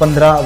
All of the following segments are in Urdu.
15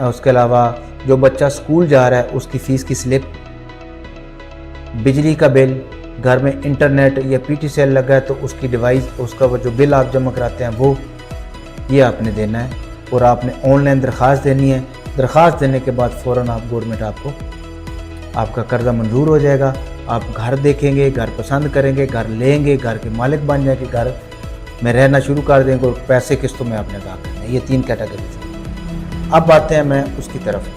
اس کے علاوہ جو بچہ اسکول جا رہا ہے اس کی فیس کی سلپ، بجلی کا بل، گھر میں انٹرنیٹ یا پی ٹی سی ایل لگا ہے تو اس کی ڈیوائس، اس کا جو بل آپ جمع کراتے ہیں وہ یہ آپ نے دینا ہے، اور آپ نے آن لائن درخواست دینی ہے۔ درخواست دینے کے بعد فوراً گورنمنٹ آپ کا قرضہ منظور ہو جائے گا۔ آپ گھر دیکھیں گے، گھر پسند کریں گے، گھر لیں گے، گھر کے مالک بن جائیں گے، گھر میں رہنا شروع کر دیں گے، اور پیسے قسطوں میں آپ نے ادا کرنے ہیں۔ یہ 3 کیٹیگریز ہیں۔ اب آتے ہیں میں اس کی طرف،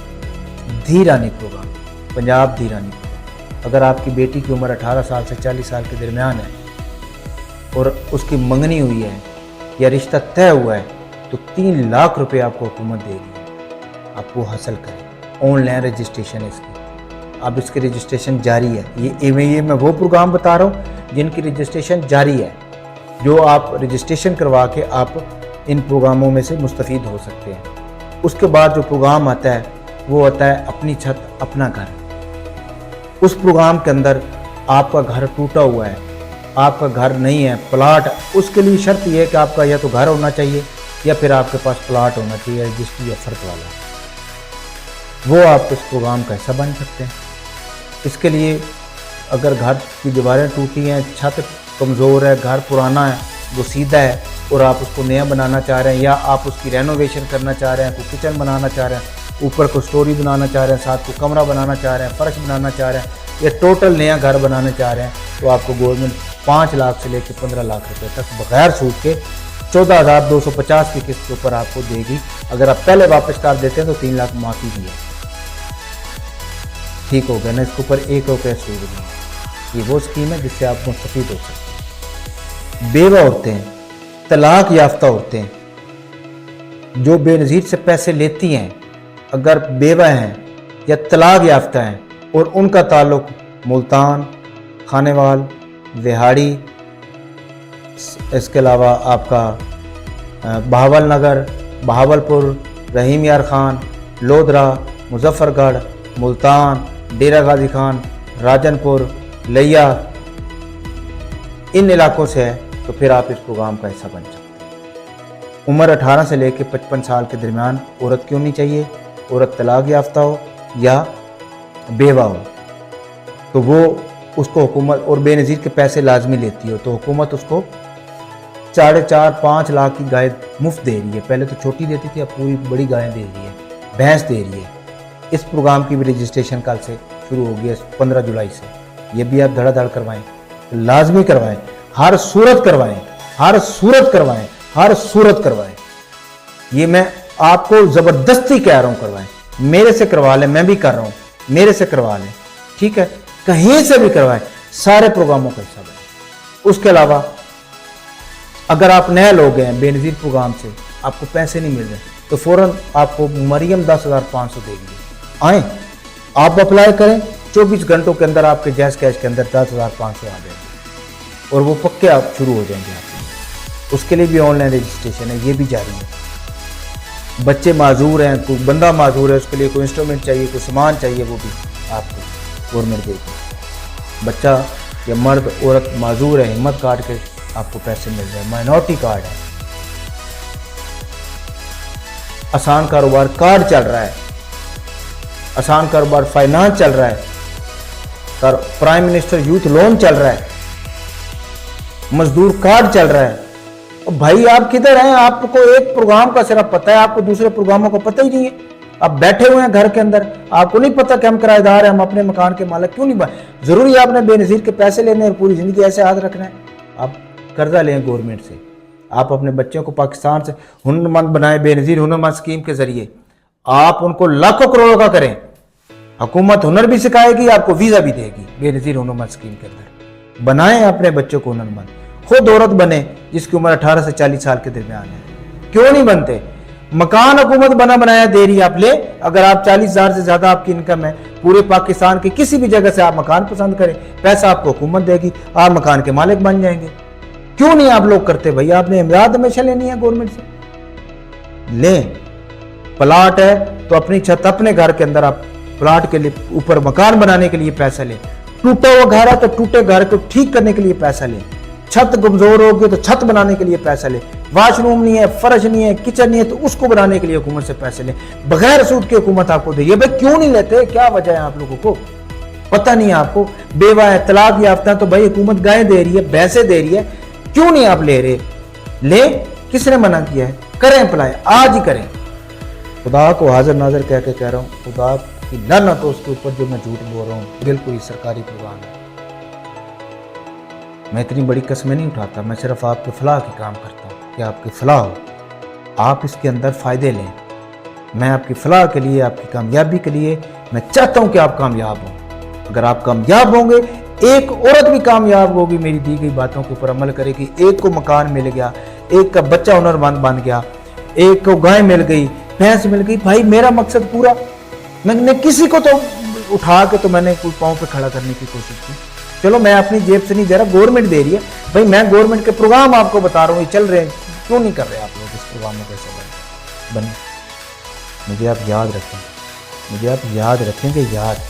دھی رانی پروگرام، پنجاب دھی رانی پروگرام۔ اگر آپ کی بیٹی کی عمر 18 سال سے 40 سال کے درمیان ہے اور اس کی منگنی ہوئی ہے یا رشتہ طے ہوا ہے تو 3 لاکھ روپے آپ کو حکومت دے گی، آپ وہ حاصل کریں۔ آن لائن رجسٹریشن ہے اس کی، اب اس کی رجسٹریشن جاری ہے۔ یہ میں وہ پروگرام بتا رہا ہوں جن کی رجسٹریشن جاری ہے، جو آپ رجسٹریشن کروا کے آپ ان پروگراموں میں سے مستفید ہو سکتے ہیں۔ اس کے بعد جو پروگرام آتا ہے وہ ہوتا ہے اپنی چھت اپنا گھر۔ اس پروگرام کے اندر آپ کا گھر ٹوٹا ہوا ہے، آپ کا گھر نہیں ہے، پلاٹ، اس کے لیے شرط یہ ہے کہ آپ کا یا تو گھر ہونا چاہیے یا پھر آپ کے پاس پلاٹ ہونا چاہیے رجسٹری یا فرق والا، وہ آپ اس پروگرام کا حصہ بن سکتے ہیں۔ اس کے لیے اگر گھر کی دیواریں ٹوٹی ہیں، چھت کمزور ہے، گھر پرانا ہے، وہ سیدھا ہے، اور آپ اس کو نیا بنانا چاہ رہے ہیں، یا آپ اس کی رینوویشن کرنا چاہ رہے ہیں، کوئی کچن بنانا چاہ رہے ہیں، اوپر کو سٹوری بنانا چاہ رہے ہیں، ساتھ کو کمرہ بنانا چاہ رہے ہیں، فرش بنانا چاہ رہے ہیں، یا ٹوٹل نیا گھر بنانا چاہ رہے ہیں، تو آپ کو گورنمنٹ 5 لاکھ سے لے کے 15 لاکھ روپے تک بغیر سود کے 14,250 کی قسط کے اوپر آپ کو دے گی۔ اگر آپ پہلے واپس کر دیتے ہیں تو 3 لاکھ معافی بھی ہے۔ ٹھیک ہو گیا نا، اس کے اوپر 1 روپے سود نہیں۔ یہ وہ اسکیم ہے جس سے آپ مستفید ہو سکتے ہیں۔ بیوہ عورتیں، طلاق یافتہ عورتیں جو بے نظیر سے پیسے لیتی ہیں، اگر بیوہ ہیں یا طلاق یافتہ ہیں اور ان کا تعلق ملتان، خانیوال، وہاڑی، اس کے علاوہ آپ کا بہاول نگر، بہاولپور، رحیم یار خان، لودھرا، مظفر گڑھ، ملتان، ڈیرہ غازی خان، راجن پور، لیا، ان علاقوں سے ہے تو پھر آپ اس پروگرام کا حصہ بن سکتے ہیں۔ عمر 18 سے لے کے 55 سال کے درمیان عورت کیوں نہیں چاہیے؟ عورت طلاق یافتہ ہو یا بیوہ ہو تو وہ اس کو حکومت، اور بے نظیر کے پیسے لازمی لیتی ہو تو حکومت اس کو 4.5-5 لاکھ کی گائے مفت دے رہی ہے۔ پہلے تو چھوٹی دیتی تھی، اب پوری بڑی گائیں دے رہی ہے، بھینس دے رہی ہے۔ اس پروگرام کی بھی رجسٹریشن کل سے شروع ہوگی ہے، 15 جولائی سے۔ یہ بھی آپ دھڑا دھڑ کروائیں، لازمی کروائیں، ہر صورت کروائیں، ہر صورت کروائیں، ہر صورت کروائیں۔ یہ میں آپ کو زبردستی کہہ رہا ہوں کروائیں، میرے سے کروا لیں، میں بھی کر رہا ہوں، میرے سے کروا لیں، ٹھیک ہے، کہیں سے بھی کروائیں، سارے پروگراموں کا حصہ بنیں۔ اس کے علاوہ اگر آپ نئے لوگ ہیں بے نظیر پروگرام سے، آپ کو پیسے نہیں مل رہے تو فوراً آپ کو مریم 10,500 دے گی، آئیں آپ اپلائی کریں، 24 گھنٹوں کے اندر آپ کے جیز کیش کے اندر 10,500 آ جائیں گے اور وہ پکے آپ شروع ہو جائیں گے۔ آپ اس کے لیے بھی آن لائن رجسٹریشن ہے، یہ بھی جاری ہے۔ بچے معذور ہیں، کوئی بندہ معذور ہے، اس کے لیے کوئی انسٹرومنٹ چاہیے، کوئی سامان چاہیے، وہ بھی آپ کو گورنمنٹ دے گی۔ بچہ یا مرد عورت معذور ہے، ہمت کاٹ کے آپ کو پیسے مل جائے۔ مائنورٹی کارڈ ہے، آسان کاروبار کارڈ چل رہا ہے، آسان کاروبار فائنانس چل رہا ہے، پرائم منسٹر یوتھ لون چل رہا ہے، مزدور کارڈ چل رہا ہے۔ بھائی آپ کدھر ہیں؟ آپ کو ایک پروگرام کا صرف پتہ ہے، آپ کو دوسرے پروگراموں کا پتہ ہی نہیں ہے۔ آپ بیٹھے ہوئے ہیں گھر کے اندر، آپ کو نہیں پتہ کہ ہم کرایہ دار ہیں، ہم اپنے مکان کے مالک کیوں نہیں بنے؟ ضروری ہے آپ نے بے نظیر کے پیسے لینے اور پوری زندگی ایسے ہاتھ رکھنا ہے؟ آپ قرضہ لیں گورنمنٹ سے، آپ اپنے بچوں کو پاکستان سے ہنرمند بنائیں، بے نظیر ہنرمند اسکیم کے ذریعے آپ ان کو لاکھوں کروڑوں کا کریں۔ حکومت ہنر بھی سکھائے گی، آپ کو ویزا بھی دے گی بے نظیر ہنرمند اسکیم کے اندر۔ بنائیں اپنے بچوں کو ہنرمند، خود عورت بنے جس کی عمر 18 سے 40 سال کے درمیان ہے، کیوں نہیں بنتے؟ مکان حکومت بنایا دے رہی ہے، آپ لے، اگر آپ 40,000 سے زیادہ آپ کی انکم ہے، پورے پاکستان کی کسی بھی جگہ سے آپ مکان پسند کریں، پیسہ آپ کو حکومت دے گی، آپ مکان کے مالک بن جائیں گے۔ کیوں نہیں آپ لوگ کرتے؟ بھائی آپ نے امداد ہمیشہ لینی ہے گورنمنٹ سے، لیں۔ پلاٹ ہے تو اپنی چھت اپنے گھر کے اندر آپ پلاٹ کے لیے اوپر مکان بنانے کے لیے پیسہ لیں، ٹوٹا ہوا گھر ہے تو ٹوٹے گھر کو ٹھیک کرنے کے لیے پیسہ لیں، چھت کمزور ہوگی تو چھت بنانے کے لیے پیسہ لیں۔ واش روم نہیں ہے, فرش نہیں ہے, کچن نہیں ہے, تو اس کو بنانے کے لیے حکومت سے پیسے لیں. بغیر سود کے حکومت آپ کو دے. یہ بھائی کیوں نہیں لیتے, کیا وجہ ہے آپ لوگوں کو, پتہ نہیں ہے آپ کو. بیوہ ہے, طلاق یافتہ ہے, تو بھائی حکومت گائے دے رہی ہے, بھینسیں دے رہی ہے, کیوں نہیں آپ لے رہے؟ لیں, کس نے منع کیا ہے؟ کریں اپلائی, آج ہی کریں. خدا کو حاضر ناظر کہہ کے کہہ رہا ہوں, خدا کی لعنت ہو اس کے اوپر جو میں جھوٹ بول رہا ہوں. بالکل ہی سرکاری پروگرام ہے. میں اتنی بڑی قسمیں نہیں اٹھاتا, میں صرف آپ کے فلاح کی کام کرتا ہوں کہ آپ کی فلاح ہو, آپ اس کے اندر فائدے لیں. میں آپ کی فلاح کے لیے, آپ کی کامیابی کے لیے میں چاہتا ہوں کہ آپ کامیاب ہوں. اگر آپ کامیاب ہوں گے, ایک عورت بھی کامیاب ہوگی, میری دی گئی باتوں کے اوپر عمل کرے گی, ایک کو مکان مل گیا, ایک کا بچہ ہنرمند بن گیا, ایک کو گائے مل گئی, بھینس مل گئی, بھائی میرا مقصد پورا. میں نے کسی کو تو اٹھا کے تو میں نے کوئی پاؤں پہ کھڑا کرنے کی کوشش کی. چلو میں اپنی جیب سے نہیں دے رہا, گورنمنٹ دے رہی ہے. بھائی میں گورنمنٹ کے پروگرام آپ کو بتا رہا ہوں, یہ چل رہے ہیں, کیوں نہیں کر رہے آپ لوگ اس پروگرام میں پیسے بنے؟ مجھے آپ یاد رکھیں, مجھے آپ یاد رکھیں گے, یاد,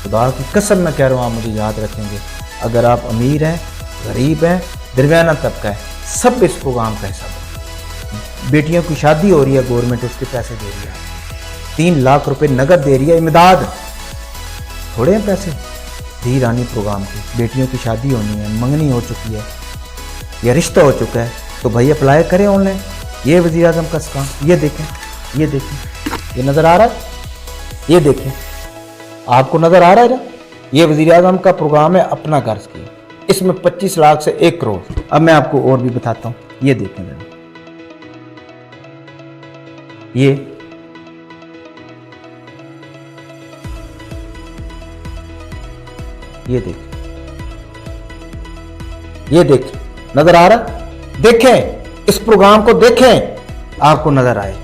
خدا کی قسم میں کہہ رہا ہوں, آپ مجھے یاد رکھیں گے. اگر آپ امیر ہیں, غریب ہیں, درمیانہ طبقہ ہے, سب اس پروگرام کا حصہ بنے. بیٹیوں کی شادی ہو رہی ہے, گورنمنٹ اس کے پیسے دے رہی ہے, 3 لاکھ روپے نقد دے رہی ہے, امداد. تھوڑے ہیں پیسے دھی رانی پروگرام کی. بیٹیوں کی شادی ہونی ہے, منگنی ہو چکی ہے, یا رشتہ ہو چکا ہے, تو بھائی اپلائی کریں آن لائن. یہ وزیر اعظم کا کام, یہ دیکھیں, یہ دیکھیں, یہ نظر آ رہا ہے, یہ دیکھیں, آپ کو نظر آ رہا ہے نا, یہ وزیر اعظم کا پروگرام ہے اپنا گھر کی. اس میں 25 لاکھ سے 1 کروڑ. اب میں آپ کو اور بھی بتاتا ہوں, یہ دیکھیں ذرا, یہ دیکھیں, یہ دیکھیں, نظر آ رہا, دیکھیں اس پروگرام کو, دیکھیں آپ کو نظر آئے.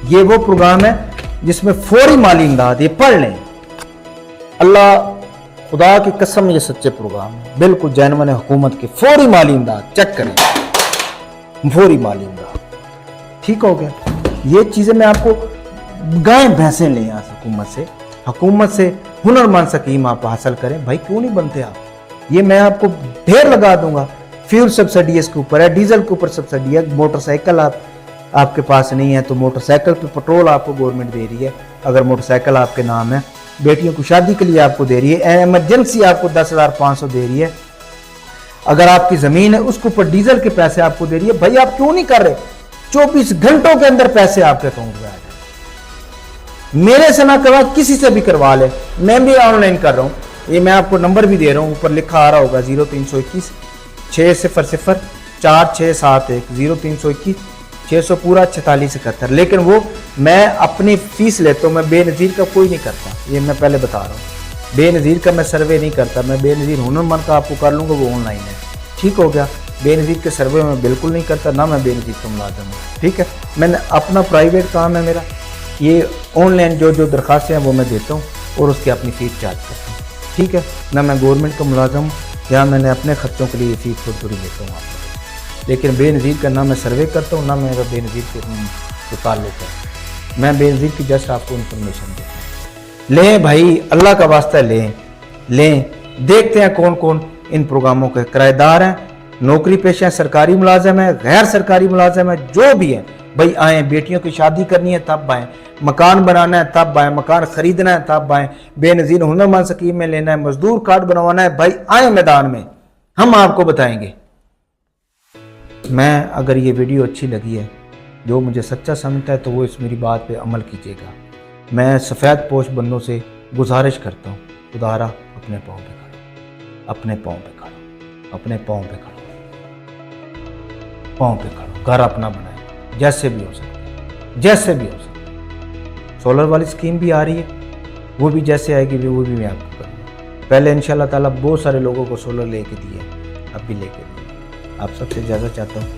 یہ وہ پروگرام ہے جس میں فوری مالی امداد, یہ پڑھ لیں. اللہ خدا کی قسم یہ سچے پروگرام ہے, بالکل جینون حکومت کے. فوری مالی امداد چیک کریں, فوری مالی امداد. ٹھیک ہو گیا. یہ چیزیں میں آپ کو, گائے بھینسیں لیں یہاں حکومت سے ہنرمند سکیم آپ حاصل کریں. بھائی کیوں نہیں بنتے آپ؟ یہ میں آپ کو ڈھیر لگا دوں گا. فیول سبسڈی اس کے اوپر ہے, ڈیزل کے اوپر سبسڈی ہے. موٹر سائیکل آپ کے پاس نہیں ہے تو موٹر سائیکل پہ پٹرول آپ کو گورنمنٹ دے رہی ہے, اگر موٹر سائیکل آپ کے نام ہے. بیٹیوں کو شادی کے لیے آپ کو دے رہی ہے, ایمرجنسی آپ کو 10,500 دے رہی ہے. اگر آپ کی زمین ہے اس کے اوپر ڈیزل کے پیسے آپ کو دے رہی ہے. بھائی آپ کیوں نہیں کر رہے؟ 24 گھنٹوں کے اندر پیسے آپ کے اکاؤنٹ میں آ جائیں. میرے سے نہ کروا, کسی سے بھی کروا لے, میں بھی آن لائن کر رہا ہوں. یہ میں آپ کو نمبر بھی دے رہا ہوں, اوپر لکھا آ رہا ہوگا 0321 600 4671 0321 600 پورا 4671. لیکن وہ میں اپنی فیس لیتا ہوں, میں بے نظیر کا کوئی نہیں کرتا. یہ میں پہلے بتا رہا ہوں, بے نظیر کا میں سروے نہیں کرتا. میں بے نظیر ہنرمند کا آپ کو کر لوں گا, وہ آن لائن ہے. ٹھیک ہو گیا. بے نظیر کے سروے میں بالکل نہیں کرتا, نہ میں بے نظیر کا ملازم ہوں. ٹھیک ہے, میں نے اپنا پرائیویٹ کام ہے میرا, یہ آن لائن جو درخواستیں ہیں وہ میں دیتا ہوں اور اس کی اپنی فیس چارج کرتا ہوں. ٹھیک ہے, نہ میں گورنمنٹ کا ملازم ہوں, یا میں نے اپنے خرچوں کے لیے فیس تھوڑی لیتا ہوں آپ کو. لیکن بے نظیر کا نہ میں سروے کرتا ہوں, نہ میرا بے نظیر کے تعلق ہے. میں بے نظیر کی جسٹ آپ کو انفارمیشن دیتا ہوں. لیں بھائی, اللہ کا واسطہ لیں. دیکھتے ہیں کون کون ان پروگراموں کے کرایہ دار ہیں, نوکری پیشہ ہیں, سرکاری ملازم ہیں, غیر سرکاری ملازم ہیں, جو بھی ہیں. بھائی آئیں, بیٹیوں کی شادی کرنی ہے تب آئیں, مکان بنانا ہے تب آئیں, مکان خریدنا ہے تب آئیں, بے نظیر ہنرمند سکیم میں لینا ہے, مزدور کارڈ بنوانا ہے, بھائی آئیں میدان میں, ہم آپ کو بتائیں گے. میں اگر یہ ویڈیو اچھی لگی ہے, جو مجھے سچا سمجھتا ہے, تو وہ اس میری بات پہ عمل کیجیے گا. میں سفید پوش بندوں سے گزارش کرتا ہوں, خدارا اپنے پاؤں پہ کھڑو, اپنے پاؤں پہ کھڑو, اپنے پاؤں پہ کھڑو, پاؤں پہ کھڑو, گھر اپنا بنائیں جیسے بھی ہو سکتا, جیسے بھی ہو سکتا. سولر والی اسکیم بھی آ رہی ہے, وہ بھی جیسے آئے گی وہ بھی میں آپ کو کروں گا. پہلے انشاءاللہ تعالیٰ بہت سارے لوگوں کو سولر لے کے دیے, اب بھی لے کے دیے. آپ سب سے اجازت چاہتا ہوں.